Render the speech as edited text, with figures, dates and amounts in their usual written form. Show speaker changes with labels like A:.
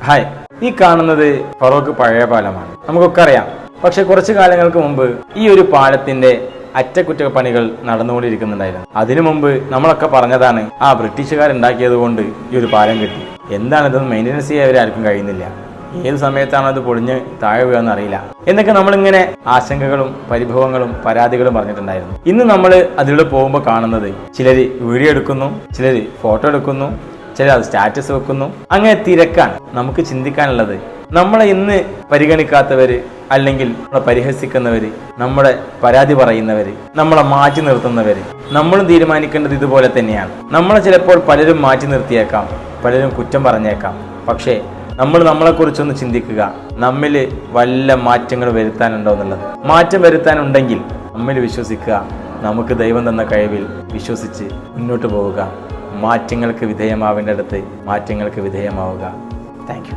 A: Hi, ഈ കാണുന്നത് ഫറോക്ക് പഴയ പാലമാണ്. നമുക്കൊക്കെ അറിയാം. പക്ഷെ കുറച്ചു കാലങ്ങൾക്ക് മുമ്പ് ഈ ഒരു പാലത്തിന്റെ അറ്റകുറ്റപ്പണികൾ നടന്നുകൊണ്ടിരിക്കുന്നുണ്ടായിരുന്നു. അതിനു മുമ്പ് നമ്മളൊക്കെ പറഞ്ഞതാണ് ബ്രിട്ടീഷുകാരുണ്ടാക്കിയത് കൊണ്ട് ഈ ഒരു പാലം കിട്ടി. എന്താണിത് മെയിൻ്റനൻസ് ചെയ്യാൻ അവരാർക്കും കഴിയുന്നില്ല. ഏത് സമയത്താണ് അത് പൊളിഞ്ഞ് താഴെ വീഴുക എന്നറിയില്ല എന്നൊക്കെ നമ്മളിങ്ങനെ ആശങ്കകളും പരിഭവങ്ങളും പരാതികളും പറഞ്ഞിട്ടുണ്ടായിരുന്നു. ഇന്ന് നമ്മൾ അതിലൂടെ പോകുമ്പോൾ കാണുന്നത് ചിലർ വീഡിയോ എടുക്കുന്നു, ചിലർ ഫോട്ടോ എടുക്കുന്നു, ചിലർ അത് സ്റ്റാറ്റസ് വെക്കുന്നു. അങ്ങനെ തിരക്കാണ്. നമുക്ക് ചിന്തിക്കാനുള്ളത്, നമ്മളെ ഇന്ന് പരിഗണിക്കാത്തവര്, അല്ലെങ്കിൽ നമ്മളെ പരിഹസിക്കുന്നവര്, നമ്മളെ പരാതി പറയുന്നവര്, നമ്മളെ മാറ്റി നിർത്തുന്നവര്, നമ്മളും തീരുമാനിക്കേണ്ടത് ഇതുപോലെ തന്നെയാണ്. നമ്മളെ ചിലപ്പോൾ പലരും മാറ്റി നിർത്തിയേക്കാം, പലരും കുറ്റം പറഞ്ഞേക്കാം. പക്ഷേ നമ്മൾ നമ്മളെക്കുറിച്ചൊന്ന് ചിന്തിക്കുക. നമ്മിൽ വല്ല മാറ്റങ്ങൾ വരുത്താനുണ്ടോ എന്നുള്ളത്. മാറ്റം വരുത്താനുണ്ടെങ്കിൽ നമ്മിൽ വിശ്വസിക്കുക. നമുക്ക് ദൈവം തന്ന കഴിവിൽ വിശ്വസിച്ച് മുന്നോട്ട് പോവുക. മാറ്റങ്ങൾക്ക് വിധേയമാവേണ്ടടുത്ത് മാറ്റങ്ങൾക്ക് വിധേയമാവുക. Thank you.